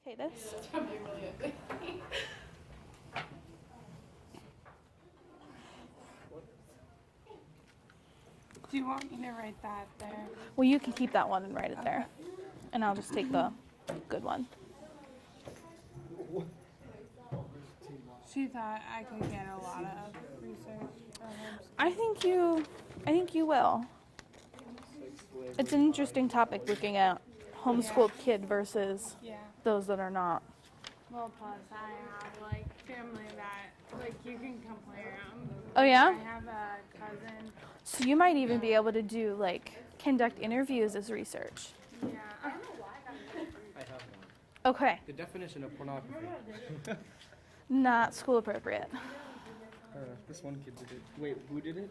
Okay, this. It's probably really ugly. Do you want me to write that there? Well, you can keep that one and write it there. And I'll just take the good one. She thought I could get a lot of research from him. I think you will. It's an interesting topic looking at homeschooled kid versus Yeah. those that are not. Well, plus I have like family that like you can come play around. Oh I yeah? have a cousin. So you might even be able to do like conduct interviews as research. Yeah. I have one. Okay, The definition of pornography. not school appropriate. This one kid did it. Wait, who did it?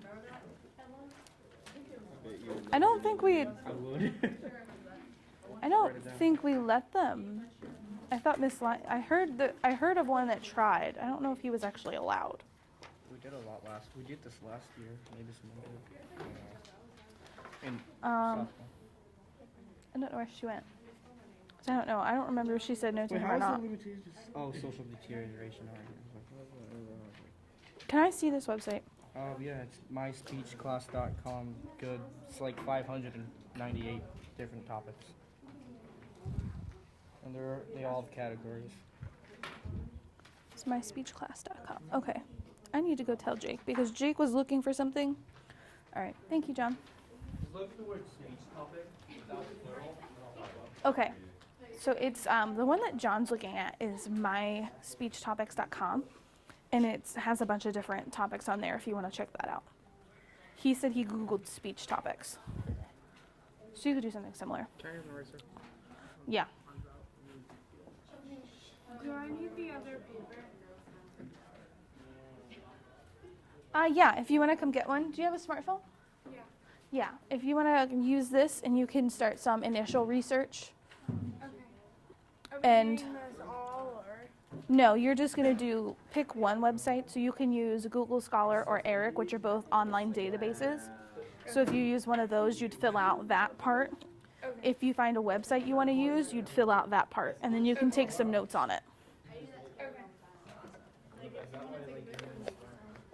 I don't think we I would. let them. I thought I heard of one that tried. I don't know if he was actually allowed. We did a lot we did this last year. Maybe someone did. In I don't know where she went. I don't know. I don't remember if she said no to Wait, him how or is not. the limitation? Oh, social deterioration. Can I see this website? Yeah, it's myspeechclass.com. Good. It's like 598 different topics. And they all have categories. It's myspeechclass.com. Okay. I need to go tell Jake because Jake was looking for something. All right. Thank you, John. Just look for the word speech topic without the plural, and I'll pop up. Okay. So it's the one that John's looking at is myspeechtopics.com, and it has a bunch of different topics on there if you want to check that out. He said he Googled speech topics. So you could do something similar. Can I have an eraser? Yeah. Do I need the other paper? Yeah, if you want to come get one. Do you have a smartphone? Yeah. Yeah. If you want to use this and you can start some initial research. Okay. Are we And- doing this all or? No, you're just going to pick one website. So you can use Google Scholar or ERIC, which are both online databases. So if you use one of those, you'd fill out that part. Okay. If you find a website you want to use, you'd fill out that part. And then you can take some notes on it. Okay.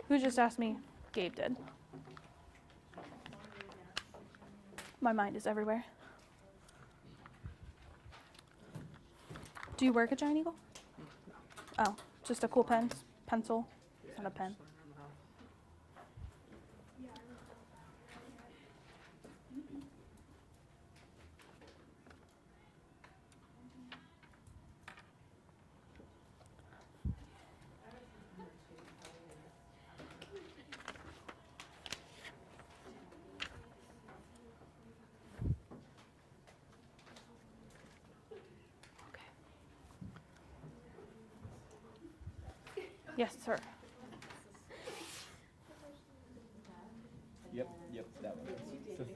Who just asked me? Gabe did. My mind is everywhere. Do you work at Giant Eagle? Oh, just a cool pencil. It's not a pen. Yes, sir. Yep, that one.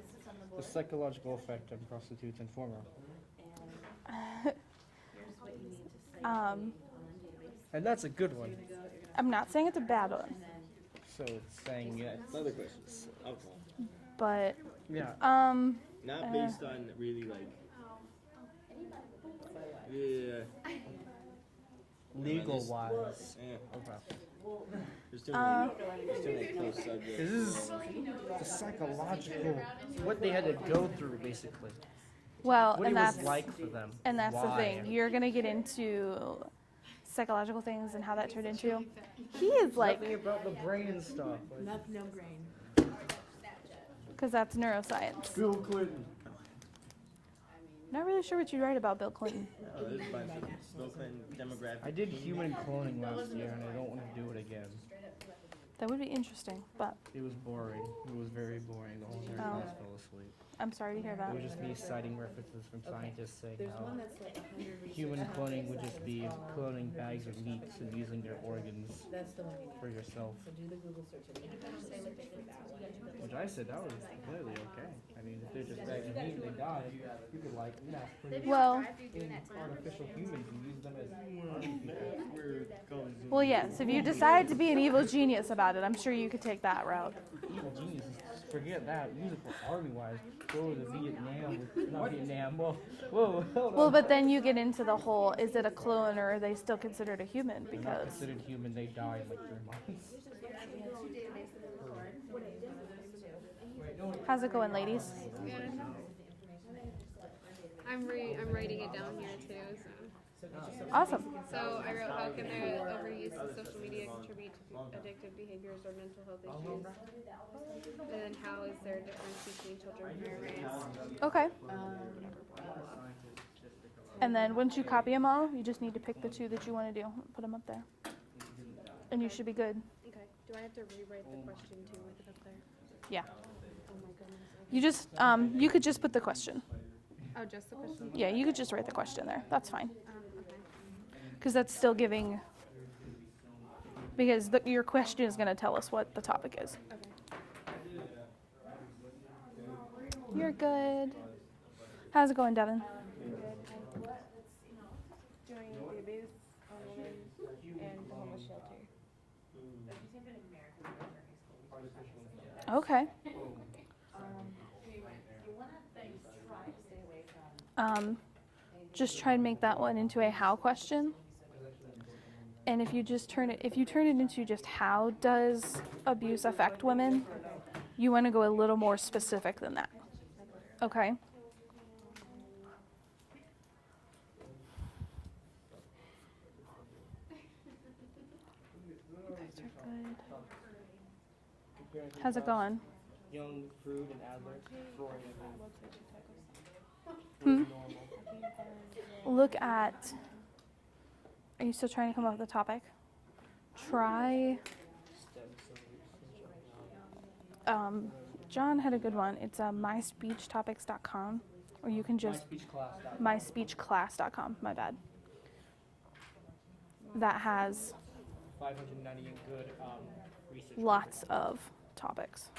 The psychological effect on prostitutes and former. And that's a good one. I'm not saying it's a bad one, So it's saying, yeah, it's Another question. Is alcohol. but yeah. Not based on really like. Yeah. Legal wise. Yeah. Okay. There's too many close subjects. This is the psychological, what they had to go through, basically. well, What and it was that's like for them. and that's the Why. thing. You're gonna get into psychological things and how that turned into. He is like, Nothing about the brain and stuff. Like, No grain. because that's neuroscience. Bill Clinton. Not really sure what you write about Bill Clinton. Oh, there's a bunch of Bill Clinton demographic. I did human cloning last year, and I don't want to do it again. That would be interesting, but It was boring. It was very boring. The whole entire Oh. class fell asleep. I'm sorry to hear It that. was just me citing references from scientists saying There's how one that's like 100 human research cloning would topics, just and be it's called- cloning bags of meats and using their organs That's the one you need. for yourself. So do the Google search and you can say what they did that one. Which I said that was completely okay. I mean, if they're just bags of meat and they die, you could like mass produce Well, artificial humans and use them as army people. well, yes. If you decide to be an evil genius about it, I'm sure you could take that route. Evil geniuses forget that. Use it for army-wise. Go to Vietnam. Not Vietnam. Whoa, hold Well, on. but then you get into the whole, is it a clone or are they still considered a human? They're not Because, considered human. They die in like 3 months. how's it going, ladies? Good. I'm writing it down here too. Awesome. So I wrote, how can the overuse of social media contribute to addictive behaviors or mental health issues? And then how is there a difference between children who are raised? Okay. And then once you copy them all, you just need to pick the 2 that you want to do. Put them up there. And you should be good. Okay. Do I have to rewrite the question too with it up there? Yeah. Oh my goodness. You just, you could just put the question. Oh, just the question? Yeah, you could just write the question there. That's fine. Okay. Because that's still giving, because your question is going to tell us what the topic is. Okay. You're good. How's it going, Devin? Doing the abuse on women and the homeless shelter. Okay. Just try and make that one into a how question. And if you turn it into just how does abuse affect women, you want to go a little more specific than that. Okay? Those are good. How's it going? Young, crude, and Adler. Destroying Hmm? Look at. Are you still trying to come up with a topic? Try. John had a good one. It's myspeechtopics.com, or you can just myspeechclass.com. My bad. That has 598 good research. lots of topics.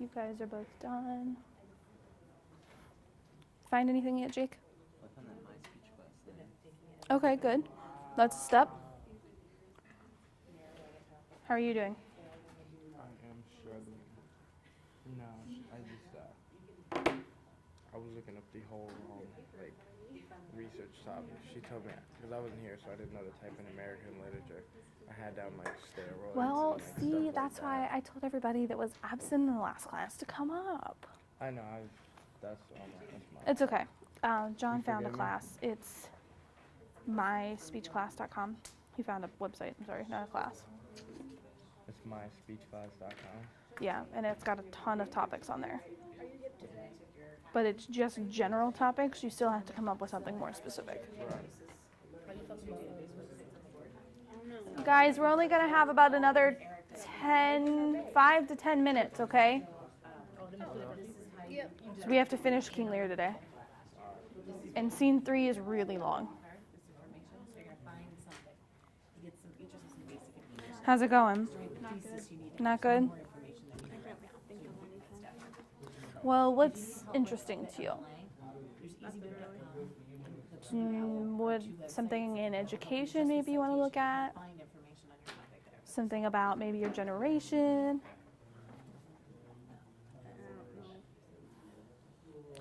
You guys are both done. Find anything yet, Jake? Okay, good. That's a step. How are you doing? I am struggling. No, I just, I was looking up the whole, like, research topic. She told me, because I wasn't here, so I didn't know to type in American literature. I had down, like, steroids. Well, and, like, see, stuff like that's why I told everybody that was absent in the last class to come up. I know, that's my. It's okay. John You found a forgive me? class. It's myspeechclass.com. He found a website, I'm sorry, not a class. It's myspeechclass.com. Yeah, and it's got a ton of topics on there. But it's just general topics. You still have to come up with something more specific. Guys, we're only going to have about another 5 to 10 minutes, okay? So we have to finish King Lear today. And scene 3 is really long. How's it going? Not good? Well, what's interesting to you? Would something in education maybe you want to look at? Something about maybe your generation?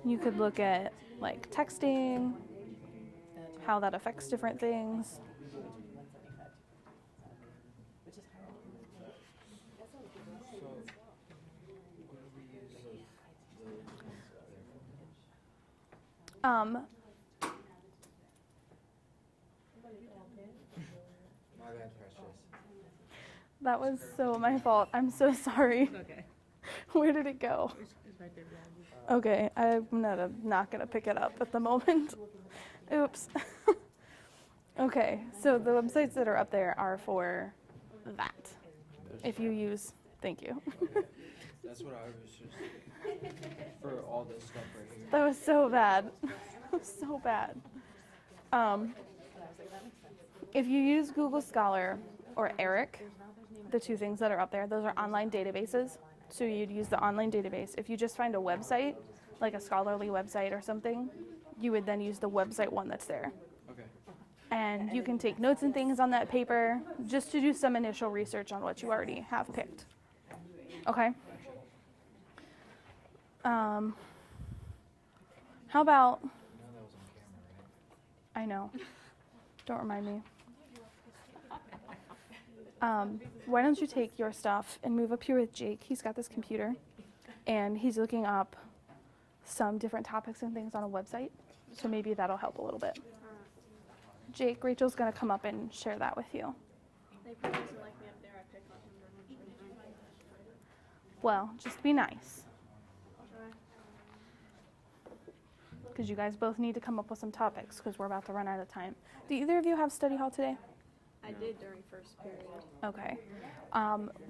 You could look at like texting, how that affects different things. My bad, Precious. That was so my fault. I'm so sorry. Okay. Where did it go? It's right there behind you. Okay, I'm not gonna pick it up at the moment. Oops. Okay, so the websites that are up there are for that. If you use, thank you. That's what I was just, for all this stuff right here. That was so bad. That was so bad. If you use Google Scholar or ERIC, the two things that are up there, those are online databases. So you'd use the online database. If you just find a website, like a scholarly website or something, you would then use the website one that's there. Okay. And you can take notes and things on that paper just to do some initial research on what you already have picked. Okay? How about, I know, don't remind me. Why don't you take your stuff and move up here with Jake? He's got this computer, and he's looking up some different topics and things on a website, so maybe that'll help a little bit. Jake, Rachel's going to come up and share that with you. They probably doesn't like me up there. I pick on him very much. Well, just be nice, I'll try. because you guys both need to come up with some topics, because we're about to run out of time. Do either of you have study hall today? I did during first period. Okay.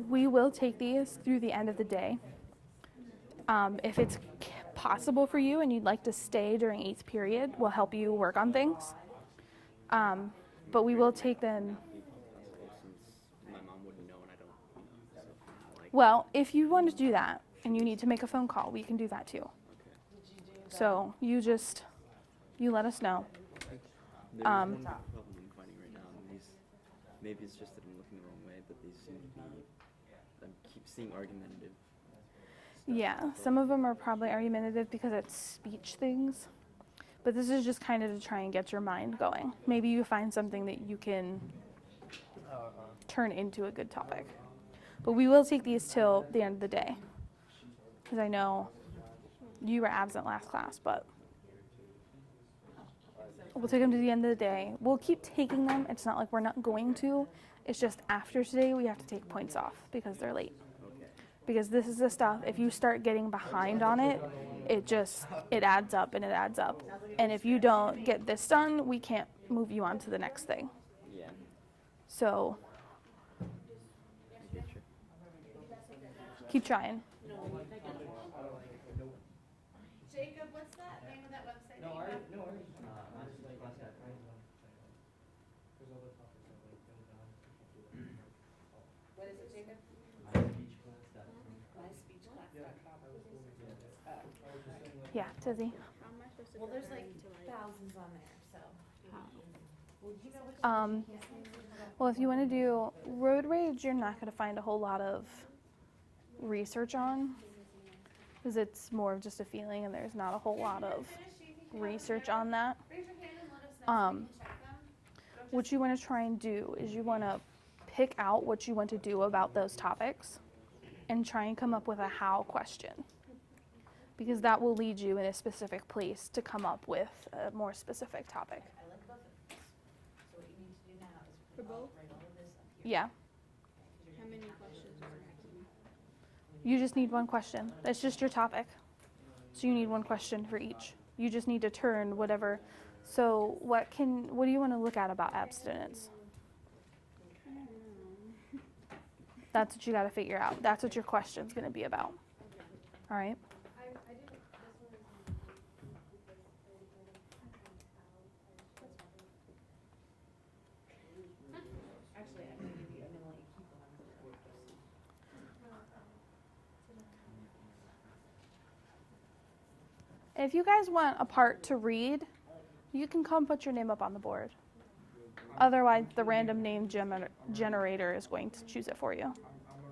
We will take these through the end of the day. If it's possible for you and you'd like to stay during 8th period, we'll help you work on things. But we will take them. Since my mom wouldn't know and I don't know, so like. Well, if you want to do that and you need to make a phone call, we can do that too. Okay. So you let us know. There's one problem I'm finding right now, and maybe it's just that I'm looking the wrong way, but these seem to be, I keep seeing argumentative stuff. Yeah, some of them are probably argumentative because it's speech things. But this is just kind of to try and get your mind going. Maybe you find something that you can turn into a good topic. But we will take these till the end of the day. Because I know you were absent last class, but we'll take them to the end of the day. We'll keep taking them. It's not like we're not going to. It's just after today we have to take points off because they're late. Okay. Because this is the stuff, if you start getting behind on it, it adds up and it adds up. And if you don't get this done, we can't move you on to the next thing. Yeah. So I get you. keep trying. Jacob, what's that name of that website that you have? What is it, Jacob? Yeah, Tizzy. How am I supposed to Well, go there's back like to, thousands on there, so. Well, if you want to do road rage, you're not going to find a whole lot of research on, because it's more of just a feeling, and there's not a whole lot of research on that. Raise your hand and let us know so we can check them. What you want to try and do is you want to pick out what you want to do about those topics and try and come up with a how question, because that will lead you in a specific place to come up with a more specific topic. I like both of these. So what you need to do now is For both? write all of this up here. Yeah, how many questions are there? you just need one question. That's just your topic. So you need one question for each. You just need to turn whatever. So what do you want to look at about abstinence? That's what you got to figure out. That's what your question's going to be about. All right? Actually, I'm gonna give you, I'm gonna let you keep them. If you guys want a part to read, you can come put your name up on the board. Otherwise, the random name generator is going to choose it for you. I'm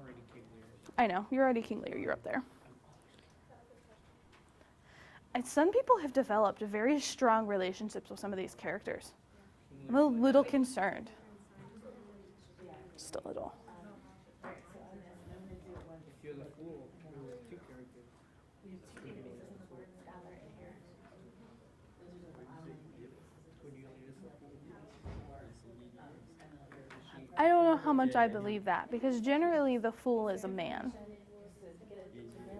already King Lear. I know, you're already King Lear, you're up there. And some people have developed very strong relationships with some of these characters. I'm a little concerned. Just a little. If you're the fool, you're two characters. I don't know how much I believe that, because generally the fool is a man.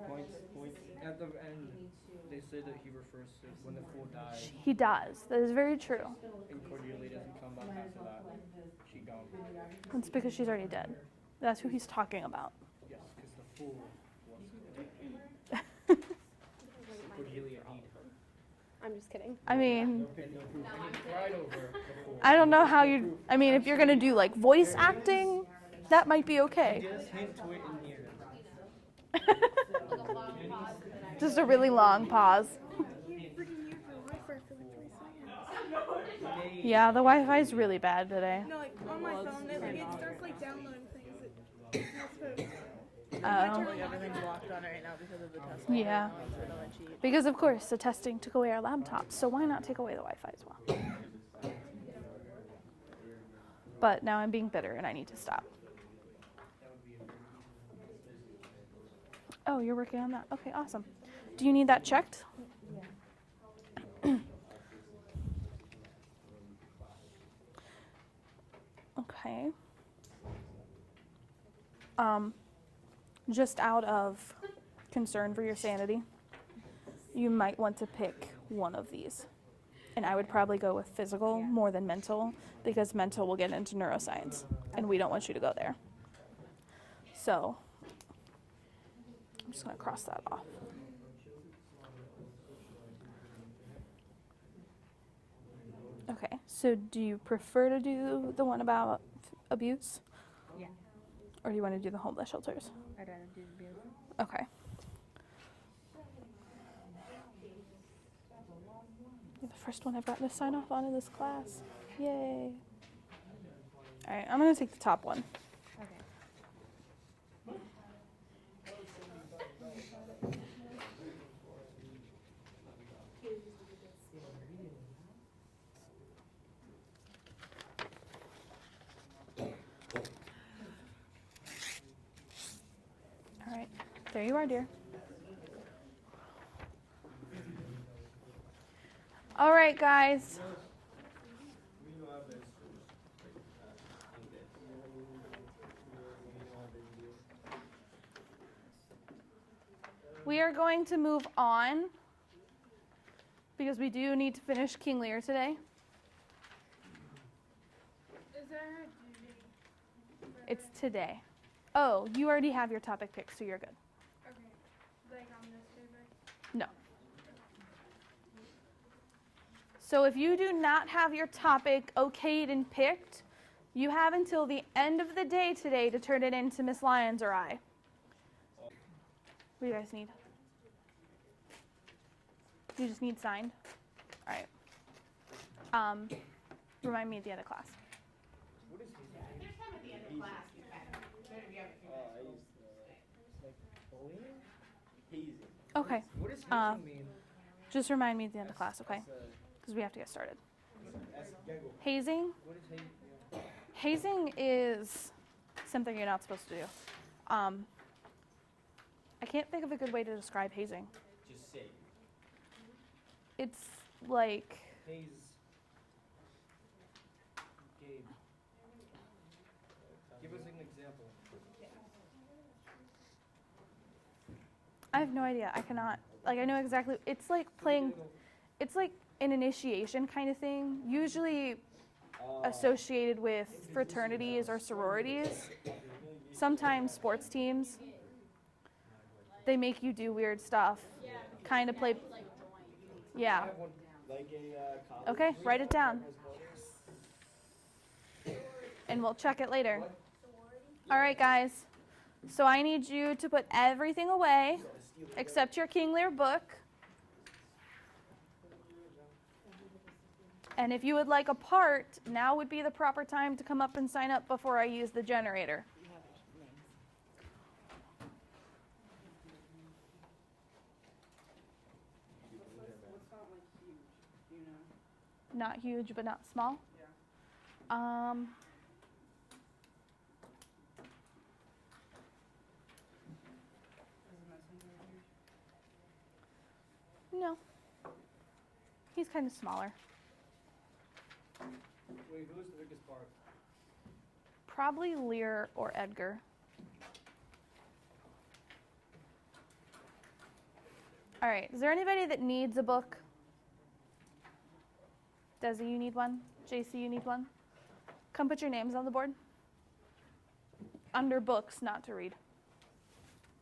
Points. At the end, they say that he refers to when the fool dies, He does. That is very true. and Cordelia doesn't come back after that. She gone. It's because she's already dead. That's who he's talking about. Yes, because the fool was Cordelia need her. I'm just kidding. I mean, And he cried over the fool. I don't know how you. I mean, if you're gonna do like voice acting, that might be okay. Just hint to it in here. Just a really long pause. Freaking you for life for like 3 seconds. Yeah, the Wi-Fi is really bad today. No, like on my phone, it starts like downloading things. It's not supposed to. Oh. Everything's locked on right now because of the test. Yeah. Because of course the testing took away our laptops, so why not take away the Wi-Fi as well? But now I'm being bitter and I need to stop. Oh, you're working on that. Okay, awesome. Do you need that checked? Okay. Just out of concern for your sanity, you might want to pick one of these. And I would probably go with physical more than mental, because mental will get into neuroscience, and we don't want you to go there. So, I'm just going to cross that off. Okay, so do you prefer to do the one about abuse? Yeah. Or do you want to do the homeless shelters? I'd rather do the abuse. Okay. You're the first one I've gotten to sign off on in this class. Yay. All right, I'm going to take the top one. Okay. All right, there you are, dear. All right, guys. We are going to move on because we do need to finish King Lear today. Is there a due date? It's today. Oh, you already have your topic picked, so you're good. Okay. Like on this paper? No. So if you do not have your topic okayed and picked, you have until the end of the day today to turn it in to Miss Lyons or I. What do you guys need? You just need signed? All right. Remind me at the end of class. Okay. What does hazing mean? Just remind me at the end of class, okay? Because we have to get started. Hazing? What is hazing? Hazing is something you're not supposed to do. I can't think of a good way to describe hazing. Just say. It's like, Haze. Gabe. Give us an example. I have no idea. I cannot, like, I know exactly. It's like playing, it's like an initiation kind of thing, usually associated with fraternities or sororities. Sometimes sports teams, they make you do weird stuff. Kind of play, yeah. Okay, write it down. And we'll check it later. All right, guys. So I need you to put everything away except your King Lear book. And if you would like a part, now would be the proper time to come up and sign up before I use the generator. Not huge, but not small? Yeah. No. He's kind of smaller. Wait, who's the biggest part? Probably Lear or Edgar. All right, is there anybody that needs a book? Desi, you need one? JC, you need one? Come put your names on the board. Under books, not to read.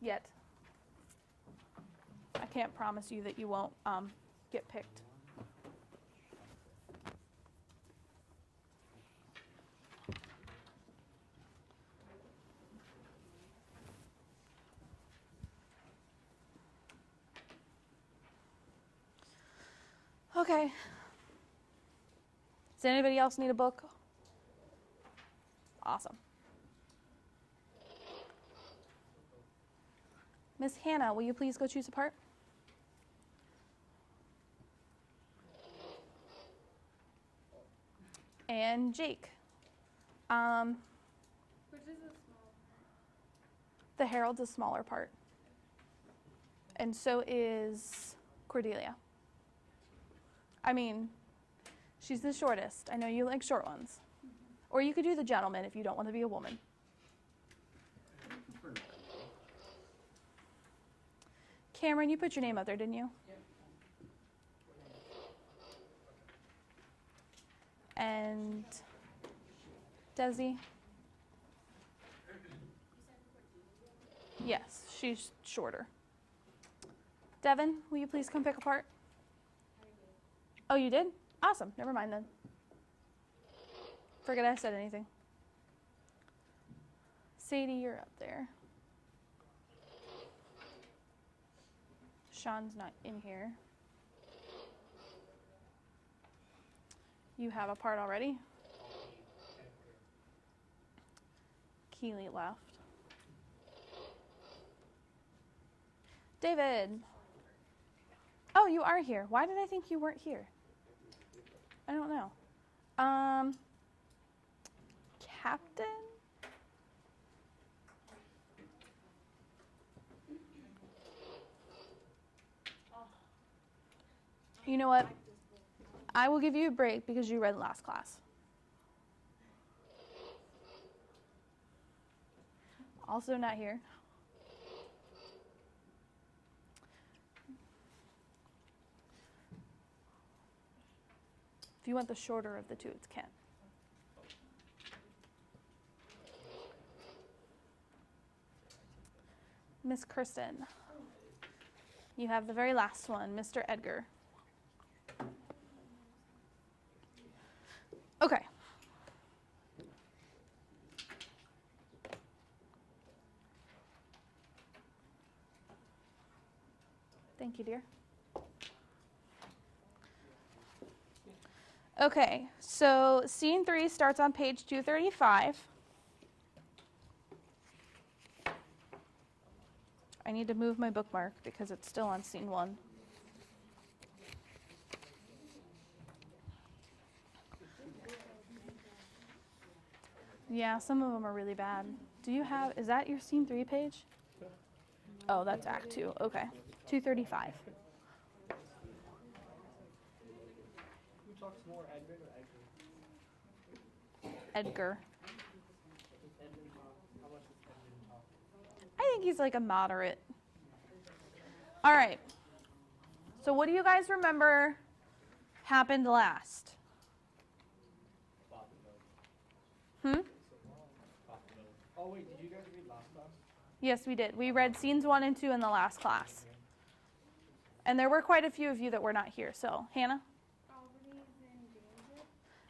Yet. I can't promise you that you won't get picked. Okay. Does anybody else need a book? Awesome. Miss Hannah, will you please go choose a part? And Jake. Which is a small. The Herald's a smaller part. And so is Cordelia. I mean, she's the shortest. I know you like short ones. Or you could do the gentleman if you don't want to be a woman. Cameron, you put your name up there, didn't you? And Desi? Yes, she's shorter. Devin, will you please come pick a part? Oh, you did? Awesome. Never mind then. Forget I said anything. Sadie, you're up there. Sean's not in here. You have a part already? Keely left. David. Oh, you are here. Why did I think you weren't here? I don't know. Captain? You know what? I will give you a break because you read last class. Also not here. If you want the shorter of the two, it's Kent. Miss Kirsten. You have the very last one, Mr. Edgar. Okay. Thank you, dear. Okay, so scene 3 starts on page 235. I need to move my bookmark because it's still on scene 1. Yeah, some of them are really bad. Do you have, is that your scene 3 page? Oh, that's act 2, okay. 235. Who talks more, Edmund or Edgar? Edgar. Does Edmund talk? How much does Edmund talk? I think he's like a moderate. All right. So what do you guys remember happened last? Hmm? Oh wait, did you guys read last class? Yes, we did. We read scenes 1 and 2 in the last class. And there were quite a few of you that were not here. So, Hannah? Albany's in danger.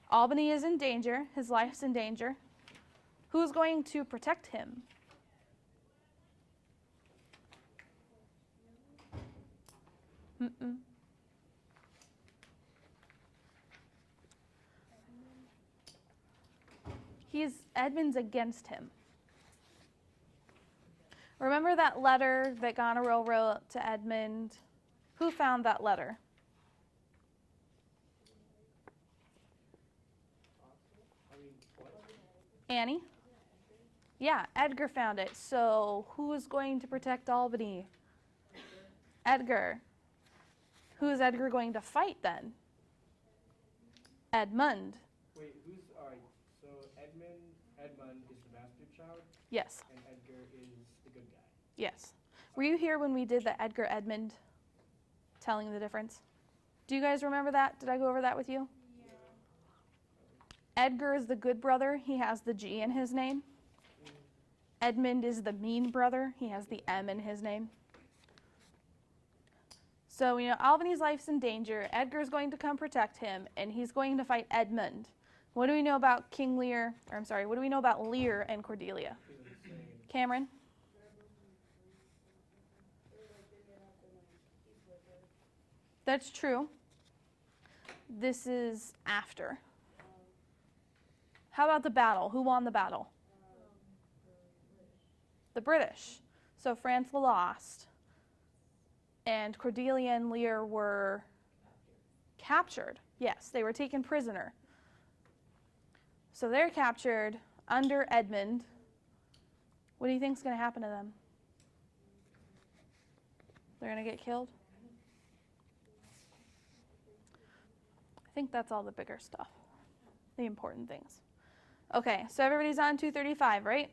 Albany is in danger. His life's in danger. Who's going to protect him? Mm-mm. Edmund's against him. Remember that letter that Goneril wrote to Edmund? Who found that letter? Annie? Yeah, Edgar found it. So who is going to protect Albany? Edgar. Who is Edgar going to fight then? Edmund. Wait, alright, so Edmund is the bastard child, Yes. and Edgar is the good guy. Yes. Were you here when we did the Edgar Edmund telling the difference? Do you guys remember that? Did I go over that with you? Yeah. Edgar is the good brother. He has the G in his name. Edmund is the mean brother. He has the M in his name. So, Albany's life's in danger. Edgar's going to come protect him, and he's going to fight Edmund. What do we know about what do we know about Lear and Cordelia? Cameron? That's true. This is after. How about the battle? Who won the battle? The British. So France lost. And Cordelia and Lear were captured. Yes, they were taken prisoner. So they're captured under Edmund. What do you think is going to happen to them? They're going to get killed? I think that's all the bigger stuff, the important things. Okay, so everybody's on 235, right?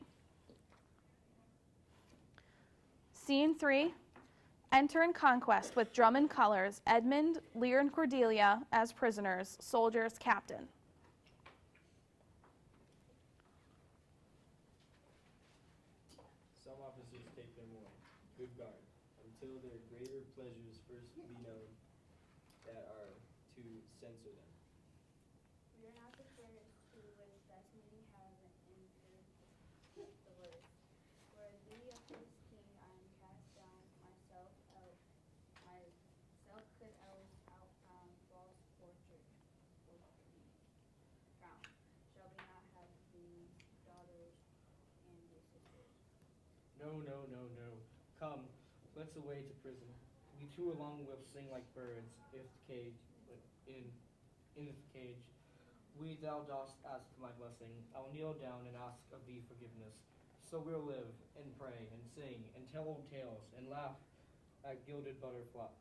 Scene 3, enter in conquest with drum and colors, Edmund, Lear, and Cordelia as prisoners, soldiers, captain. Some officers take them away, good guard, until their greater pleasures first be known, that are to censor them. We are not the first who with destiny have entered the list. For thee of this king I am cast down, myself could else outfound false portrait crown. Shall we not have these daughters and your sisters? No, no, no, no. Come, let's away to prison. We two along will sing like birds, if the cage, in the cage. We thou dost ask my blessing. I'll kneel down and ask of thee forgiveness. So we'll live and pray and sing and tell old tales and laugh at gilded butterflies,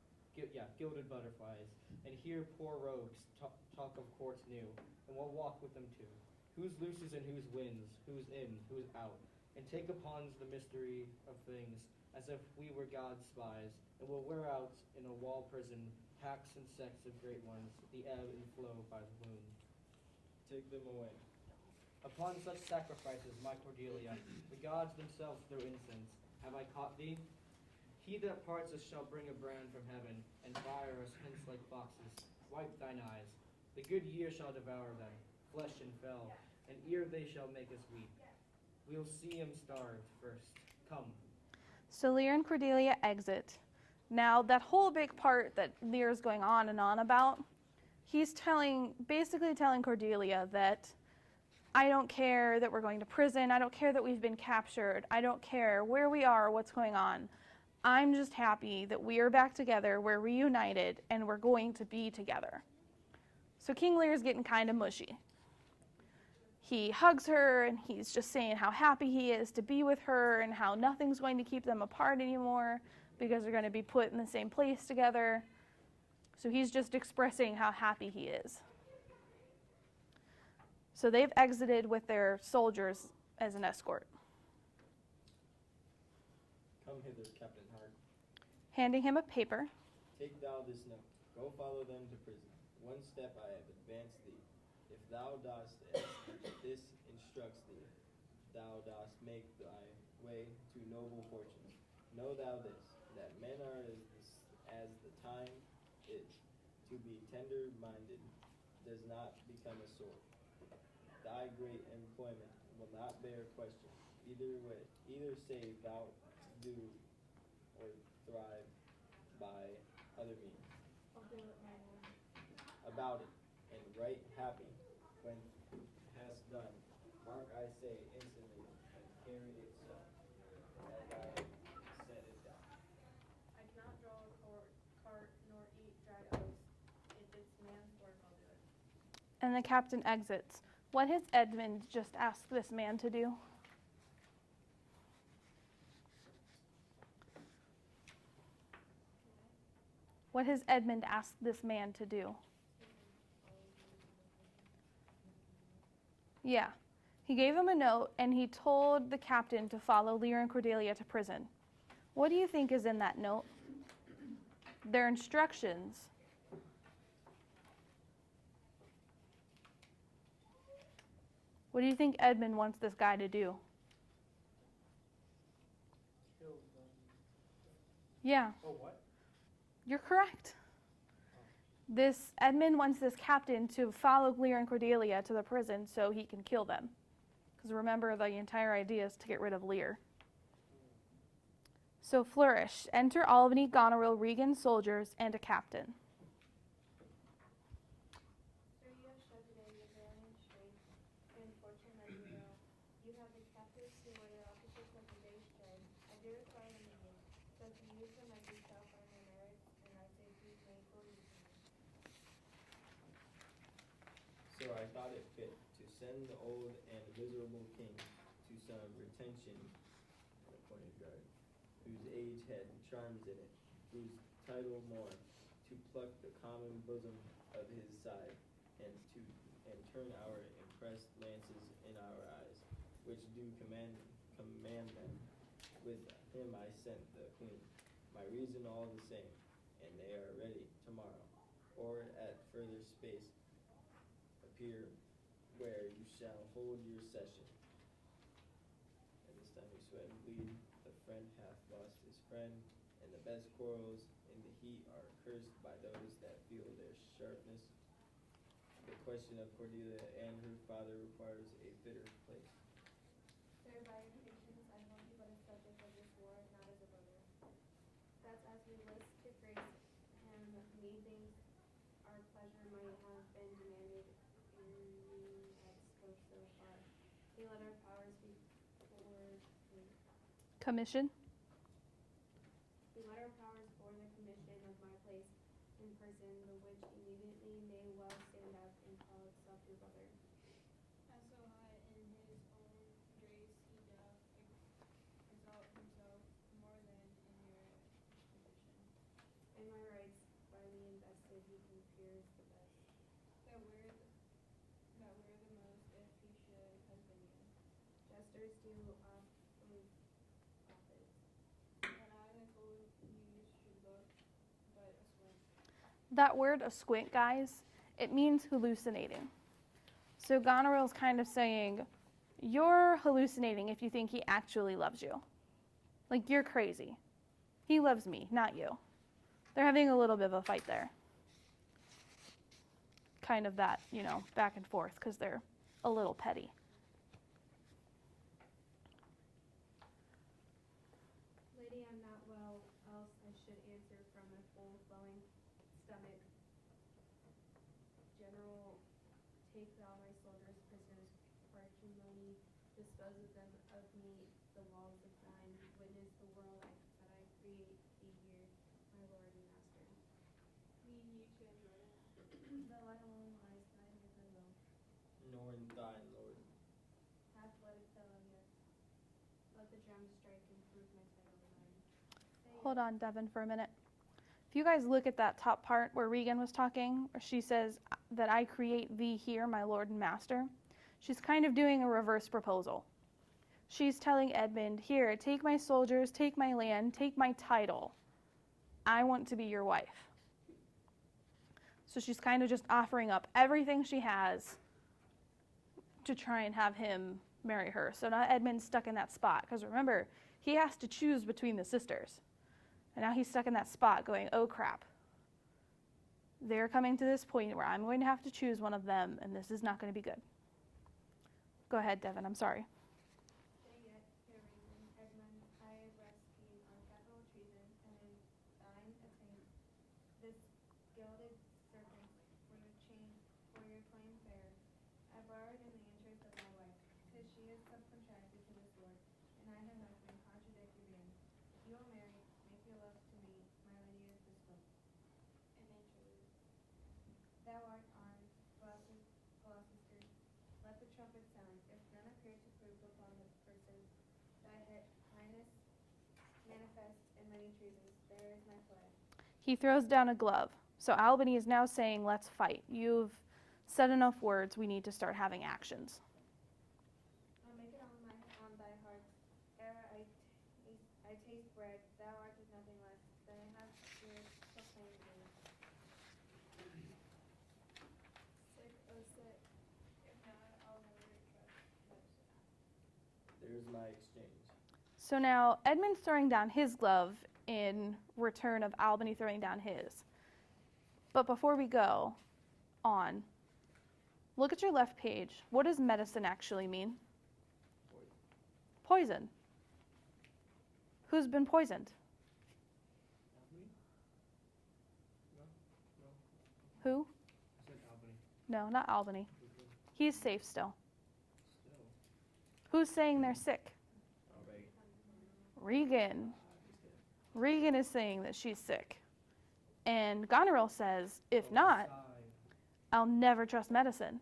and hear poor rogues talk of courts new, and we'll walk with them too. Whose looses and whose wins, who's in, who's out, and take upon the mystery of things, as if we were God's spies, and will wear out in a wall prison packs and sects of great ones, the ebb and flow by the moon. Take them away. Upon such sacrifices, my Cordelia, the gods themselves throw incense. Have I caught thee? He that parts us shall bring a brand from heaven, and fire us hence like foxes. Wipe thine eyes. The good year shall devour them, flesh and fell, and ere they shall make us weep. We'll see him starved first. Come. So Lear and Cordelia exit. Now, that whole big part that Lear's going on and on about, he's basically telling Cordelia that I don't care that we're going to prison. I don't care that we've been captured. I don't care where we are, what's going on. I'm just happy that we are back together, we're reunited, and we're going to be together. So King Lear's getting kind of mushy. He hugs her, and he's just saying how happy he is to be with her and how nothing's going to keep them apart anymore because they're going to be put in the same place together. So he's just expressing how happy he is. So they've exited with their soldiers as an escort. Come hither, Captain Hart. Handing him a paper. Take thou this note. Go follow them to prison. One step I have advanced thee. If thou dost this instructs thee, thou dost make thy way to noble fortunes. Know thou this, that men are as the time is. To be tender-minded does not become a sword. Thy great employment will not bear question. Either way, either say thou do or thrive by other means. About it, and right happy when hast done. Mark I say instantly, and carry it so, as I set it down. I cannot draw a cart nor eat dried oats. If it's man's work, I'll do it. And the captain exits. What has Edmund just asked this man to do? What has Edmund asked this man to do? Yeah. He gave him a note and he told the captain to follow Lear and Cordelia to prison. What do you think is in that note? Their instructions. What do you think Edmund wants this guy to do? Kill them. Yeah. Oh, what? You're correct. This Edmund wants this captain to follow Lear and Cordelia to the prison so he can kill them. Because remember, the entire idea is to get rid of Lear. So flourish. Enter Albany, Goneril, Regan, soldiers, and a captain. Sir, you have showed today your valiant strength and fortitude So I thought it fit to send the old and miserable king to some retention in a pointed guard, whose age had charms in it, whose title more, to pluck the common bosom of his side, and turn our impressed lances in our eyes, which do command them. With him I sent the queen, my reason all the same, and they are ready tomorrow, or at further space appear where you shall hold your session. And this time we sweat and bleed, the friend hath lost his friend, and the best quarrels in the heat are cursed by those that feel their sharpness. The question of Cordelia and her father requires a fitter place. Sir, by your patience, I hold you but a subject of this war, not as a brother. That as we list to grace him, methinks our pleasure might have been demanded ere we had spoke so far. We let our powers be Commission. We let our powers for the commission of my place in person, the which immediately may well stand up and call itself your brother. As so high in his own grace he doth exalt himself more than in your condition. In my rights by me invested he compares the best. That we're the most if he should husband you. Jesters do oft prove prophets. An eye that gold you should look, but a squint. That word, a squint, guys, it means hallucinating. So Goneril's kind of saying, you're hallucinating if you think he actually loves you. Like, you're crazy. He loves me, not you. They're having a little bit of a fight there. Kind of that, back and forth, because they're a little petty. Lady, I'm not well, else I should answer from a full flowing stomach. General, take thou my soldiers prisoners, parsimony, dispose of them of me, the walls of thine, witness the world that I create thee here, my lord and master. Mean you to enjoy it? Though I alone lies neither of my will, Nor in thine, Lord. hath what it fell of yet. Let the drums strike and prove my title divine. Hold on, Devin, for a minute. If you guys look at that top part where Regan was talking, where she says that I create thee here, my lord and master, she's kind of doing a reverse proposal. She's telling Edmund, here, take my soldiers, take my land, take my title. I want to be your wife. So she's kind of just offering up everything she has to try and have him marry her. So now Edmund's stuck in that spot, because remember, he has to choose between the sisters. And now he's stuck in that spot going, oh crap. They're coming to this point where I'm going to have to choose one of them, and this is not going to be good. Go ahead, Devin, I'm sorry. Say yet, hear reason, Edmund, I arrest thee on capital treason, and in thine attain this gilded serpent for your claim fair. I borrowed in the interest of my wife, 'tis she is subcontracted to this lord, and I her husband contradict your band. If you will marry, make your love to me, my lady is bespoke. An interlude. Thou art armed, Gloucester, let the trumpet sound. If none appear to prove upon the person thy highness manifests in many treasons, there is my flag. He throws down a glove. So Albany is now saying, let's fight. You've said enough words. We need to start having actions. I'll make it on thy heart, ere I taste bread, thou art as nothing less, than I have here proclaimed thee. Sick, oh sick. If not, I'll never trust medicine. There's my exchange. So now Edmund's throwing down his glove in return of Albany throwing down his. But before we go on, look at your left page. What does medicine actually mean? Poison. Who's been poisoned? Albany? No. Who? I said Albany. No, not Albany. Okay. He's safe still. Still. Who's saying they're sick? All right. Regan. Just kidding. Regan is saying that she's sick. And Goneril says, if not, I'll never trust medicine.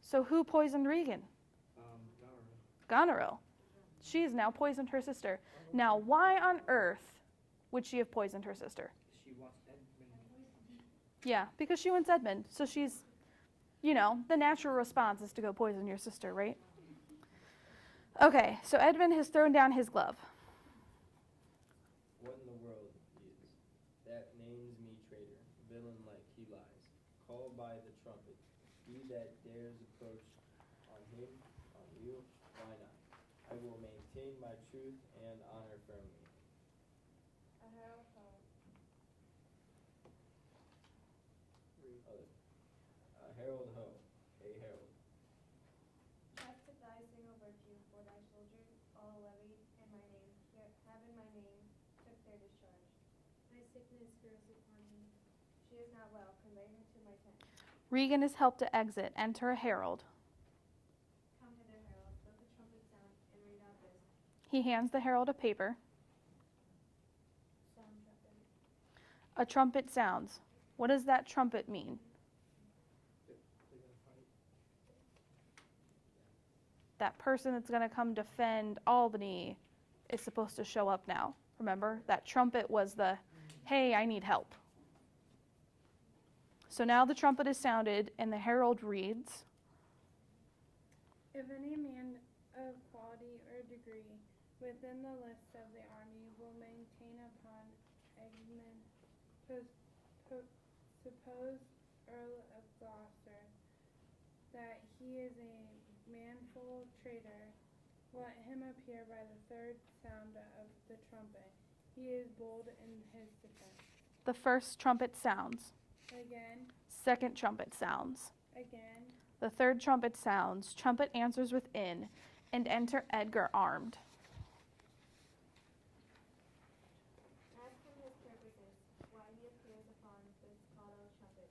So who poisoned Regan? Gonorrhea. Goneril. She has now poisoned her sister. Now, why on earth would she have poisoned her sister? She wants Edmund. Yeah, because she wants Edmund. So she's, the natural response is to go poison your sister, right? Okay, so Edmund has thrown down his glove. What in the world is that names me traitor, villain like he lies, called by the trumpet, he that dares approach on him, on you, why not? I will maintain my truth and honor firmly. A herald home. A herald ho, a herald. Trust to thy single virtue, for thy soldiers all levied in my name, have in my name took their discharge. My sickness grows upon me. She is not well, convey her to my tent. Regan is helped to exit. Enter a herald. Come hither, herald, let the trumpet sound, and read out this. He hands the herald a paper. Sound trumpet. A trumpet sounds. What does that trumpet mean? They're gonna fight. That person that's going to come defend Albany is supposed to show up now. Remember? That trumpet was the, hey, I need help. So now the trumpet is sounded, and the herald reads, If any man of quality or degree within the lists of the army will maintain upon Egmont, supposed Earl of Gloucester, that he is a manful traitor, let him appear by the third sound of the trumpet. He is bold in his defense. the first trumpet sounds. Again, Second trumpet sounds. again, The third trumpet sounds. Trumpet answers within, and enter Edgar armed. Ask him his purposes, why he appears upon this hollow trumpet.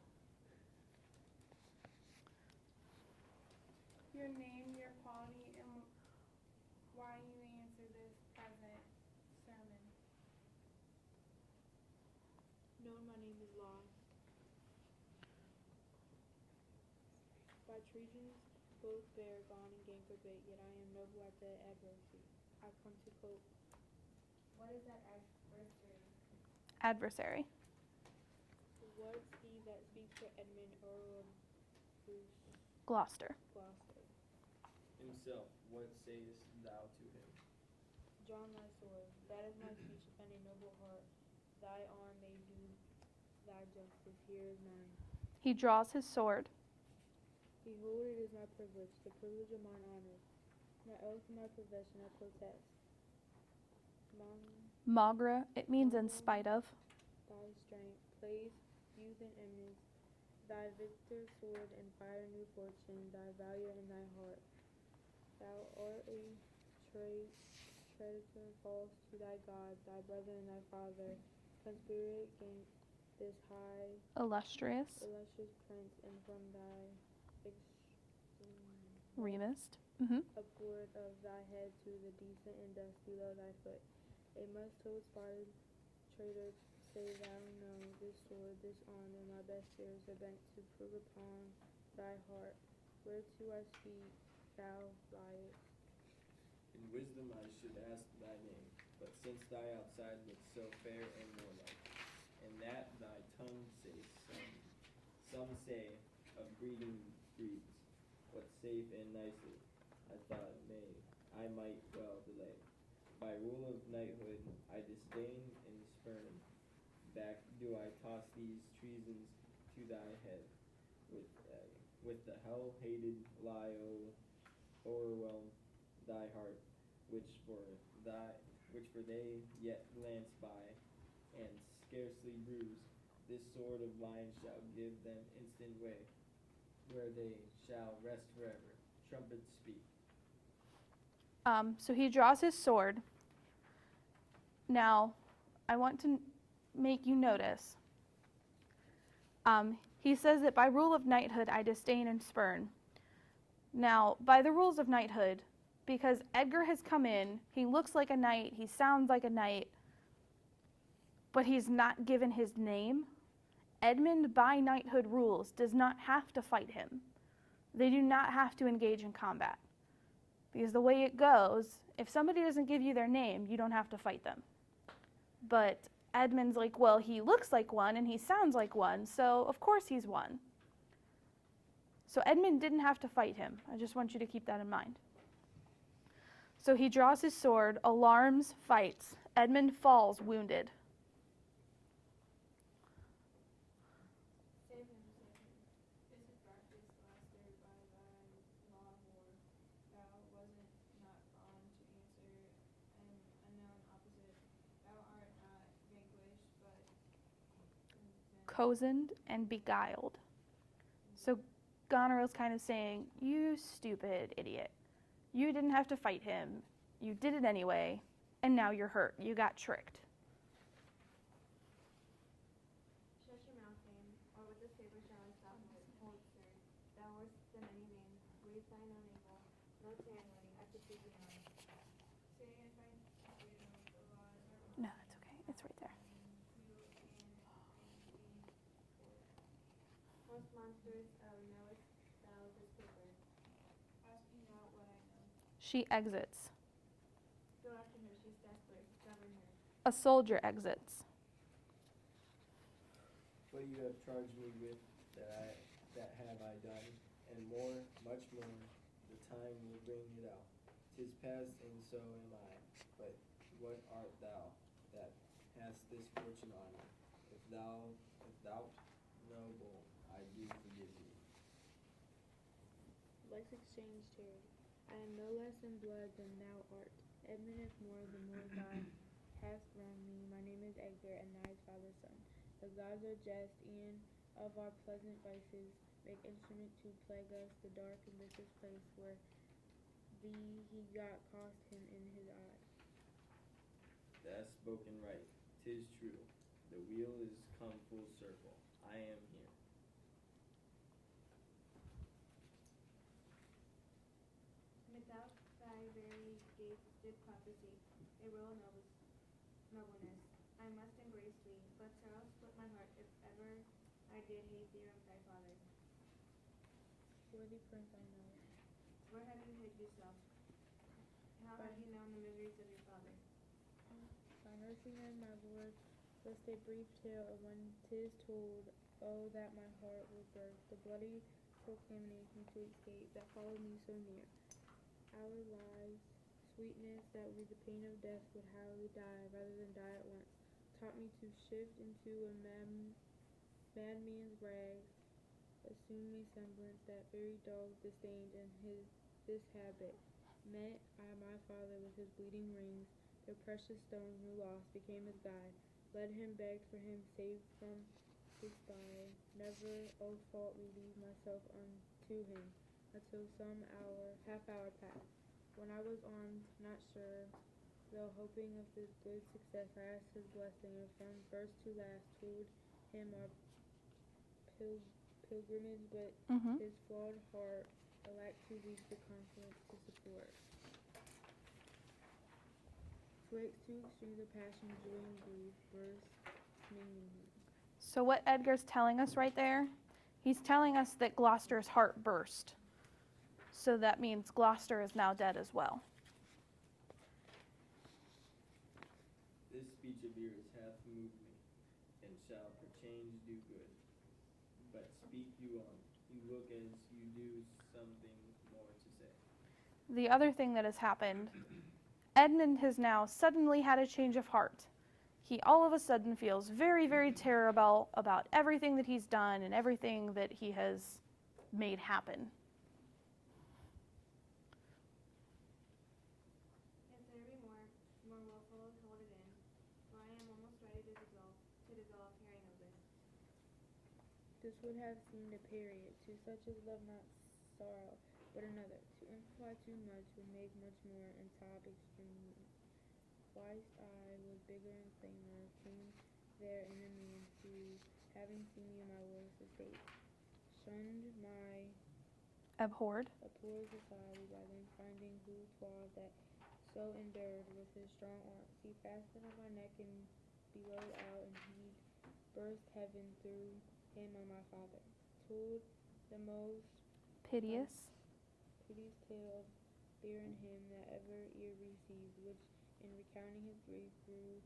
your name, your quality, and why you answer this present sermon. Known my name is Law. By treasons both bear gone and gain for bit, yet I am noble at the adversity. I come to cope. What is that adversary? Adversary. What is he that speaks for Edmund, Earl of Gloucester. Gloucester? Himself, what sayest thou to him? Drawn thy sword, that is my speech and a noble heart. Thy arm may do thy justice, here is mine. He draws his sword. Behold, it is my privilege, the privilege of mine honor. My oath and my profession I protest. Magra, it means in spite of. Thy strength, place, youth, and eminence, thy victor sword and fire new fortune, thy value in thy heart. Thou art a traitor false to thy God, thy brother and thy father, conspirate against this high, Illustrious. prince, and from thy Remist. upward of thy head to the decent and dust below thy foot. A must-told spotted traitor, say thou know, this sword, this arm, and my best years are bent to prove upon thy heart, whereto I speak, thou liest. In wisdom I should ask thy name, but since thy outside looks so fair and warlike, and that thy tongue says some say of breeding breeds, what safe and nicely, I thought I might well delay. By rule of knighthood I disdain and spurn, back do I toss these treasons to thy head, with the hell-hated lie o'erwhelm thy heart, which for they yet glance by, and scarcely bruise. This sword of mine shall give them instant way, where they shall rest forever. Trumpets speak. So he draws his sword. Now, I want to make you notice. He says that by rule of knighthood I disdain and spurn. Now, by the rules of knighthood, because Edgar has come in, he looks like a knight, he sounds like a knight, but he's not given his name. Edmund, by knighthood rules, does not have to fight him. They do not have to engage in combat. Because the way it goes, if somebody doesn't give you their name, you don't have to fight them. But Edmund's like, well, he looks like one and he sounds like one, so of course he's one. So Edmund didn't have to fight him. I just want you to keep that in mind. So he draws his sword, alarms, fights. Edmund falls wounded. Save him, save him. Is it darkness lasted by thy long war? Thou wasn't not gone to answer an unknown opposite. Thou art not vanquished, but Cozened and beguiled. So Goneril's kind of saying, you stupid idiot. You didn't have to fight him. You did it anyway, and now you're hurt. You got tricked. shut your mouth, Dame, or with this paper shall I stop hold, sir. Thou wast the many names, breathe thine own evil, no tyranny, I perceive thee not. Say if I freedom, the laws are No, it's okay. It's right there. Most monstrous, knowest thou this paper? Ask me not what I know. She exits. Go after her, she's desperate, govern her. A soldier exits. What you have charged me with, that have I done, and more, much more, the time will bring it out. 'Tis past, and so am I. But what art thou, that hast this fortune on me? If thou'rt noble, I do forgive thee. Let's exchange charity. I am no less in blood than thou art. Edmund is more, the more thou hast wronged me. My name is Edgar, and thy father's son. The gods are just, and of our pleasant vices make instrument to plague us. The dark and vicious place where thee he got cost him in his eye. Thou hast spoken right, 'tis true. The wheel is come full circle. I am here. Without thy very gates did prophecy, a royal nobleness. I must embrace thee, but sorrow split my heart if ever I did hate thee of thy father. Worthy prince, I know. Where have you hid yourself? How have you known the miseries of your father? By mercy then, my lord, list a brief tale of when 'tis told, oh, that my heart will burst, the bloody proclamation to escape, that followed me so near. Our lives, sweetness, that we the pain of death would hardly die, rather than die at once, taught me to shift into a madman's rags, assume a semblance that very dogs disdained, and this habit, met I my father with his bleeding rings, their precious stones new lost, became his guide, led him, begged for him, saved from his spy, never, O fault, relieve myself unto him, until some half hour passed, when I was armed, not sure, though hoping of this good success, I asked his blessing, and from first to last told him our pilgrimage, but his flawed heart lacked too weak the confidence to support. Twixt two extremes of passion, joy and grief, burst mingling him. So what Edgar's telling us right there, he's telling us that Gloucester's heart burst. So that means Gloucester is now dead as well. This speech of yours hath moved me, and shall perchange do good. But speak you on. You look as you do something more to say. The other thing that has happened, Edmund has now suddenly had a change of heart. He all of a sudden feels very, very terrible about everything that he's done and everything that he has made happen. If there be more willful, hold it in, for I am almost ready to dissolve, hearing of this. This would have seemed a period, to such as love not sorrow, but another. To imply too much would make much more, and top extremely. Whilst I was bigger and plainer, came there in a man who, having seen me in my worst estate, shunned my Abhorred. society, by then finding who 'twas that so endured with his strong arms. He fastened on my neck and below out, and he burst heaven through him on my father. Told the most Piteous. Piteous tale of fear in him that ever ear received, which in recounting his grief grew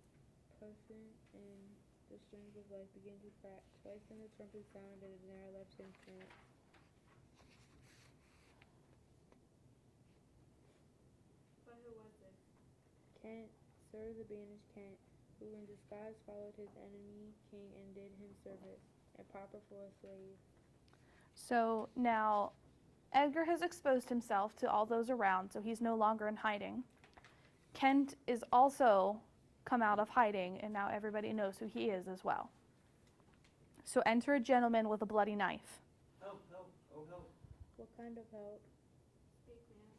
puissant, and the strings of life began to crack. Twice then the trumpet sounded, and there left him Kent. But who was this? Kent, sir, the banished Kent, who in disguise followed his enemy king and did him service, and proper for a slave. So now Edgar has exposed himself to all those around, so he's no longer in hiding. Kent is also come out of hiding, and now everybody knows who he is as well. So enter a gentleman with a bloody knife. Help, help, oh help. What kind of help? Speak, man.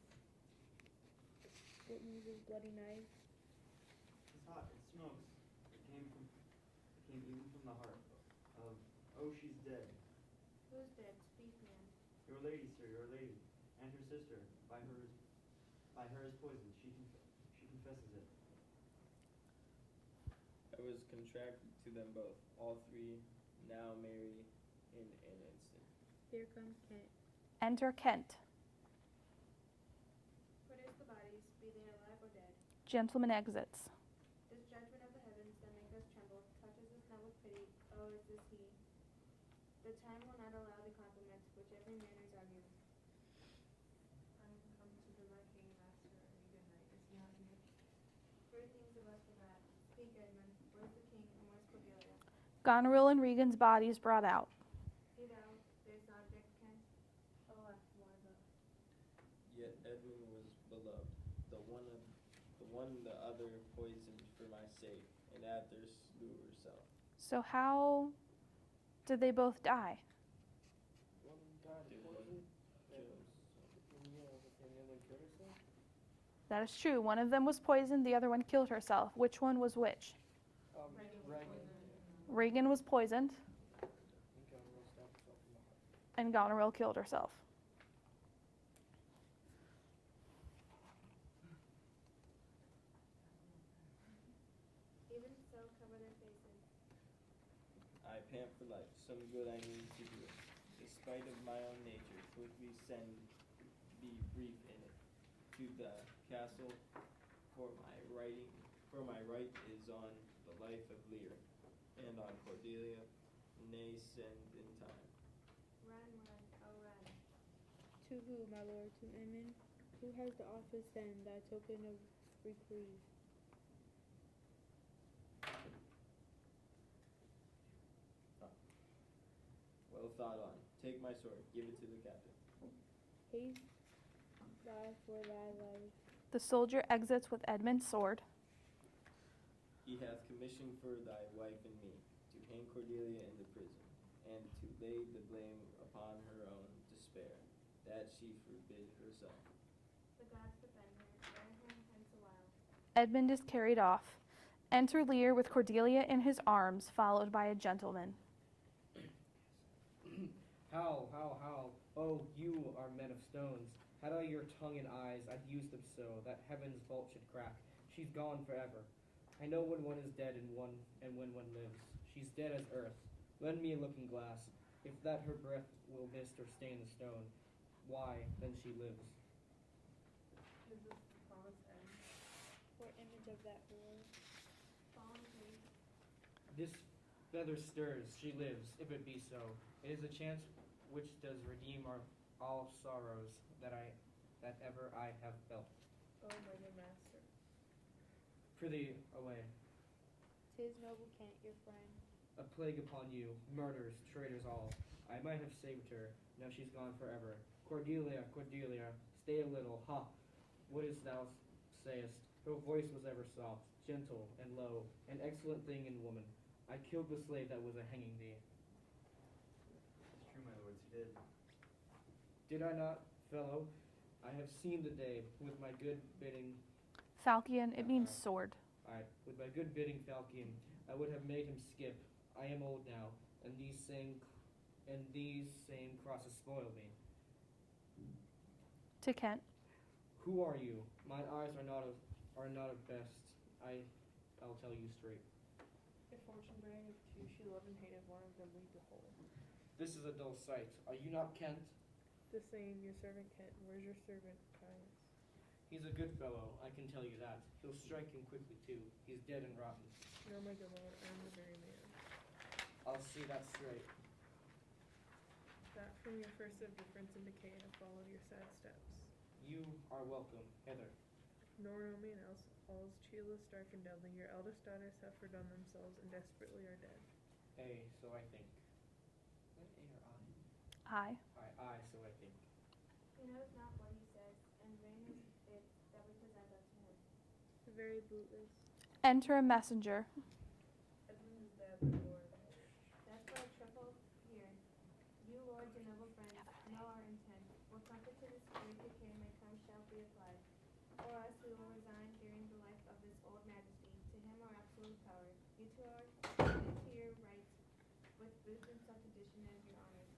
What news is bloody knife? It's hot, it smokes. It came even from the heart of, oh, she's dead. Who's dead? Speak, man. Your lady, sir, your lady. And her sister, by her is poisoned. She confesses it. I was contracted to them both, all three now marry in an instant. Here comes Kent. Enter Kent. Produce the bodies, be they alive or dead. Gentleman exits. This judgment of the heavens that make us tremble touches us not with pity. Oh, is this he? The time will not allow the compliments which every man resumes. I'm come to bid my king and master a good night. Is he not here? Three things of us forgot. Speak, Edmund. Where's the king and where's Cordelia? Goneril and Regan's bodies brought out. See thou, this object, Kent? Oh, why the? Yet Edmund was beloved, the one the other poisoned for my sake, and after slew herself. So how did they both die? One died of poison, and the other killed herself? That is true. One of them was poisoned, the other one killed herself. Which one was which? Reagan. Regan was poisoned, And Goneril stabbed herself in the heart. and Goneril killed herself. Even so, cover their faces. I pant for life, some good I mean to do it. Despite of my own nature, quickly send be brief in it. To the castle, for my right is on the life of Lear, and on Cordelia, nay send in time. Run, run, oh run. To who, my lord? To Edmund? Who has the office then, thy token of reprieve? Well thought on. Take my sword, give it to the captain. Haste thy for thy life. The soldier exits with Edmund's sword. He hath commission for thy wife and me, to hang Cordelia in the prison, and to lay the blame upon her own despair, that she forbid herself. The gods defend her. Bear him hence a while. Edmund is carried off. Enter Lear with Cordelia in his arms, followed by a gentleman. How? Oh, you are men of stones. Had I your tongue and eyes, I'd use them so, that heaven's vault should crack. She's gone forever. I know when one is dead and when one lives. She's dead as earth. Lend me a looking glass. If that her breath will mist or stain the stone, why, then she lives. Is this the promised end? For image of that war. Fallen trees. This feather stirs, she lives, if it be so. It is a chance which does redeem all sorrows that ever I have felt. Oh, my good master. Prithee, away. 'Tis noble Kent, your friend. A plague upon you, murders, traitors all. I might have saved her, now she's gone forever. Cordelia, Cordelia, stay a little, ha! What is thou sayest? Her voice was ever soft, gentle, and low, an excellent thing in woman. I killed the slave that was a hanging thee. It's true, my lords, he did. Did I not, fellow? I have seen the day, with my good bidding, Falchion, it means sword. with my good bidding, Falcon, I would have made him skip. I am old now, and these same crosses spoil me. To Kent. Who are you? Mine eyes are not of best. I'll tell you straight. If fortune bring, if two she loved and hated, one of them we behold. This is a dull sight. Are you not Kent? The same, your servant Kent. Where's your servant Caius? He's a good fellow, I can tell you that. He'll strike him quickly, too. He's dead and rotten. No, my good lord, I am the very man. I'll see that straight. That from your first of difference and decay have followed your sad steps. You are welcome, Heather. Nor no man else. All is cheerless, dark, and deadly. Your eldest daughters have fordone themselves and desperately are dead. So I think. What A or I? I. I, so I think. He knows not what he says, and vain is it that we present unto him. Very bootless. Enter a messenger. Edmund is dead, my lord. That's why trouble here. You, lords and noble friends, know our intent. What comfort to this great decay may come shall be applied. For us, we will resign during the life of this old majesty, to him our absolute power. You two are committed to your rights, with boots and substitution as your honors.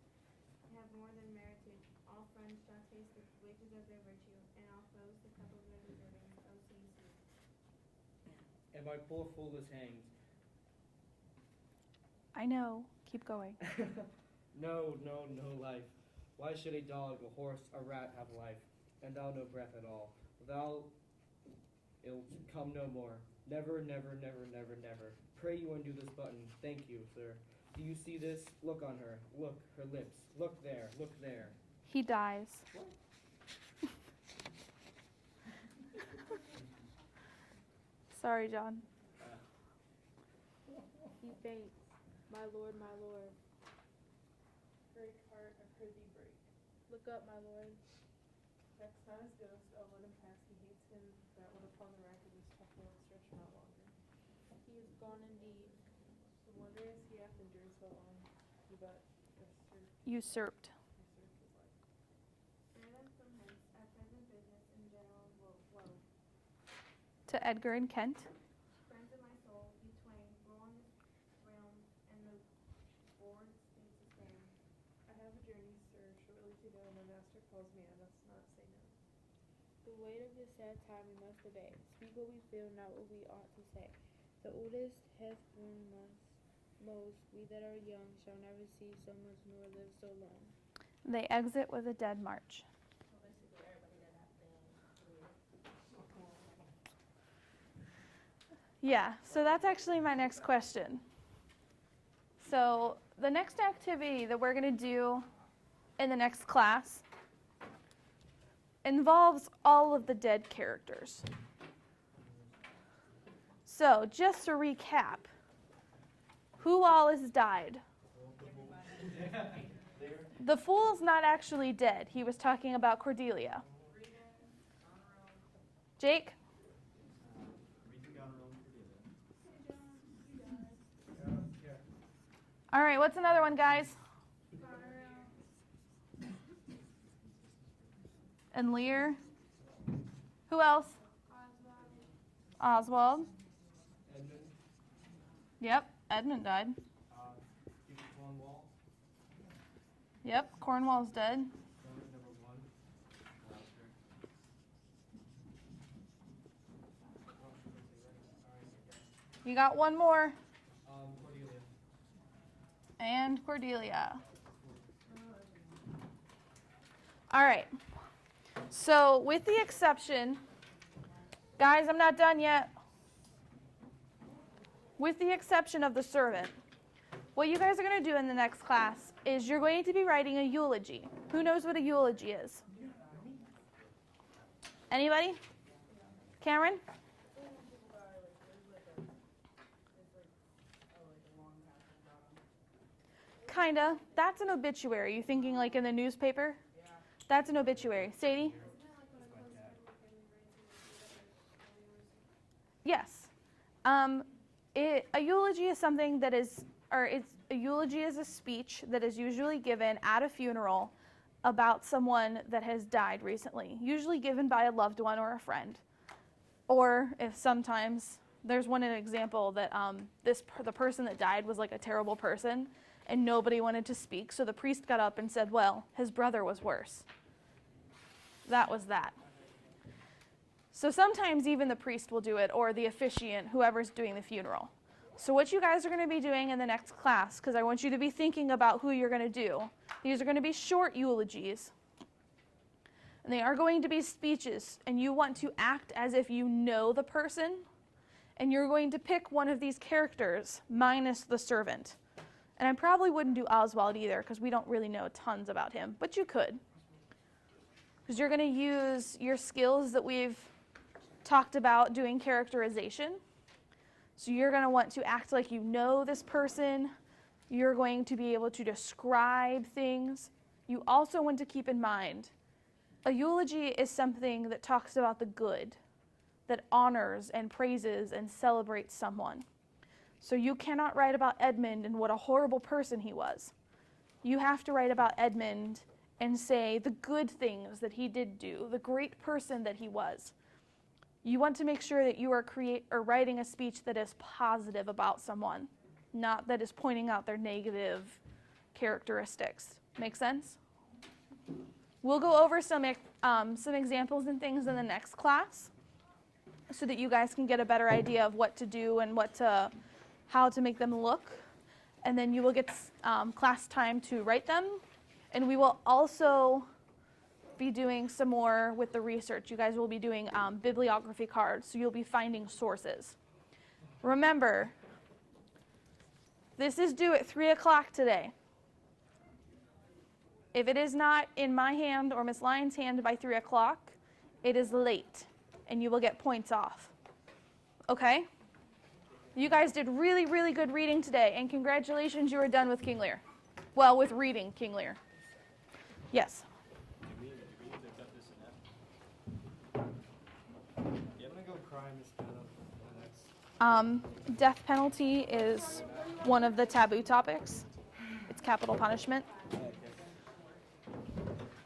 Have more than merited. All friends shall taste the wages of their virtue, and all foes the cup of their deserving. OCC. And my poor fool is hanged. I know. Keep going. No life. Why should a dog, a horse, a rat have life, and thou no breath at all? Thou ilt come no more. Never, never, never, never, never. Pray you undo this button. Thank you, sir. Do you see this? Look on her. Look, her lips. Look there. Look there. He dies. What? Sorry, John. He faints. My lord, my lord. Break heart, I prithee break. Look up, my lord. Vex not his ghost, I'll let him pass. He hates him that would upon the rack of his tough will stretch him out longer. He is gone indeed. The wonder is he hath endured so long. He but Usurped. usurped his life. Bear them from hence, our present business in general woe. To Edgar and Kent. Friends of my soul, you twain, roll on this realm, and the boards in sustain. I have a journey, sir, shortly to go. My master calls me, I must not say no. The weight of this sad time we must obey. Speak what we feel, not what we ought to say. The oldest hath borne most. We that are young shall never see so much nor live so long. They exit with a dead march. Yeah, so that's actually my next question. So the next activity that we're going to do in the next class involves all of the dead characters. So just to recap, who all has died? The fool's not actually dead. He was talking about Cordelia. Jake? All right, what's another one, guys? And Lear? Who else? Oswald. Edmund. Yep, Edmund died. Cornwall. Yep, Cornwall's dead. Number one. You got one more. Cordelia. And Cordelia. All right. So with the exception, guys, I'm not done yet. With the exception of the servant, what you guys are going to do in the next class is you're going to be writing a eulogy. Who knows what a eulogy is? Anybody? Cameron? Kinda. That's an obituary. You thinking like in the newspaper? That's an obituary. Sadie? Yes. A eulogy is something that is, a eulogy is a speech that is usually given at a funeral about someone that has died recently, usually given by a loved one or a friend. Or if sometimes, there's an example that the person that died was like a terrible person and nobody wanted to speak, so the priest got up and said, well, his brother was worse. That was that. So sometimes even the priest will do it, or the officiant, whoever's doing the funeral. So what you guys are going to be doing in the next class, because I want you to be thinking about who you're going to do. These are going to be short eulogies. And they are going to be speeches, and you want to act as if you know the person, and you're going to pick one of these characters minus the servant. And I probably wouldn't do Oswald either because we don't really know tons about him, but you could. Because you're going to use your skills that we've talked about doing characterization. So you're going to want to act like you know this person. You're going to be able to describe things. You also want to keep in mind, a eulogy is something that talks about the good, that honors and praises and celebrates someone. So you cannot write about Edmund and what a horrible person he was. You have to write about Edmund and say the good things that he did do, the great person that he was. You want to make sure that you are writing a speech that is positive about someone, not that is pointing out their negative characteristics. Make sense? We'll go over some examples and things in the next class so that you guys can get a better idea of what to do and how to make them look. And then you will get class time to write them. And we will also be doing some more with the research. You guys will be doing bibliography cards, so you'll be finding sources. Remember, this is due at 3 o'clock today. If it is not in my hand or Miss Lyon's hand by 3 o'clock, it is late, and you will get points off. Okay? You guys did really, really good reading today, and congratulations, you are done with King Lear. Well, with reading King Lear. Yes? Do we need to cut this in half? I'm gonna go crime instead of next. Death penalty is one of the taboo topics. It's capital punishment.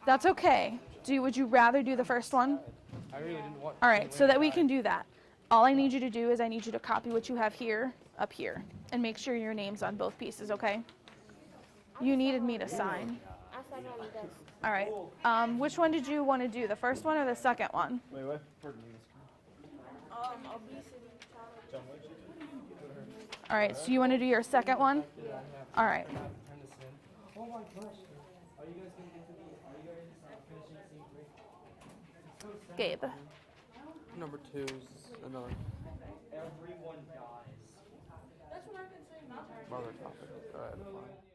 That's okay. Would you rather do the first one? I really didn't want. All right, so that we can do that. All I need you to do is I need you to copy what you have here, up here, and make sure your name's on both pieces, okay? You needed me to sign. I signed on the desk. All right. Which one did you want to do, the first one or the second one? Wait, what? Pardon me, Obesity, child. All right, so you want to do your second one? All right. Oh my gosh. Are you guys gonna get to finishing scene 3? It's so sad. Gabe. Number 2 is another Everyone dies. That's what I've been saying. other topic. Go ahead, fine.